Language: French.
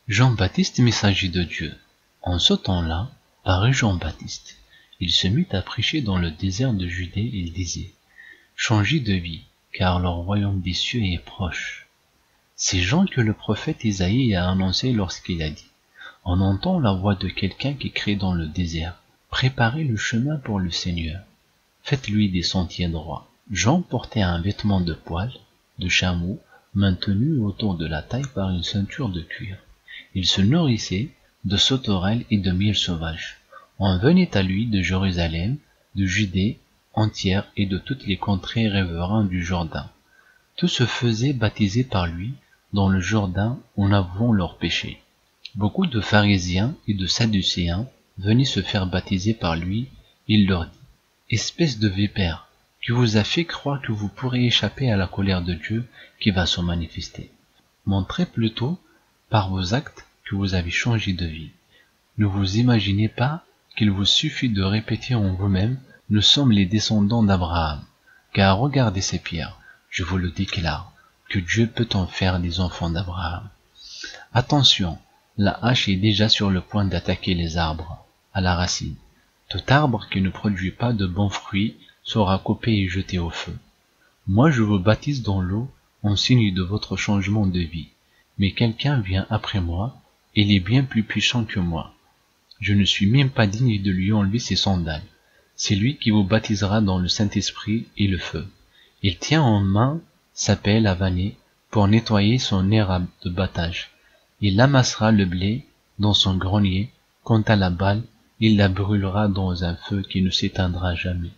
Jean-Baptiste, messager de Dieu. En ce temps-là, parut Jean-Baptiste. Il se mit à prêcher dans le désert de Judée et il disait: Changez de vie, car le royaume des cieux est proche. C'est Jean que le prophète Isaïe a annoncé lorsqu'il a dit: On entend la voix de quelqu'un qui crie dans le désert: Préparez le chemin pour le Seigneur. Faites-lui des sentiers droits. Jean portait un vêtement de poil, de chameau, maintenu autour de la taille par une ceinture de cuir. Il se nourrissait de sauterelles et de miel sauvage. On venait à lui de Jérusalem, de Judée entière et de toutes les contrées riveraines du Jourdain. Tous se faisaient baptiser par lui dans le Jourdain en avouant leurs péchés. Beaucoup de pharisiens et de sadducéens venaient se faire baptiser par lui. Il leur dit: Espèce de vipère, qui vous a fait croire que vous pourrez échapper à la colère de Dieu qui va se manifester. Montrez plutôt par vos actes que vous avez changé de vie. Ne vous imaginez pas qu'il vous suffit de répéter en vous-même: Nous sommes les descendants d'Abraham. Car regardez ces pierres, je vous le déclare, que Dieu peut en faire des enfants d'Abraham. Attention, la hache est déjà sur le point d'attaquer les arbres, à la racine. Tout arbre qui ne produit pas de bons fruits sera coupé et jeté au feu. Moi je vous baptise dans l'eau en signe de votre changement de vie. Mais quelqu'un vient après moi, il est bien plus puissant que moi. Je ne suis même pas digne de lui enlever ses sandales. C'est lui qui vous baptisera dans le Saint-Esprit et le feu. Il tient en main sa pelle à vanner pour nettoyer son aire de battage. Il amassera le blé dans son grenier. Quant à la balle, il la brûlera dans un feu qui ne s'éteindra jamais.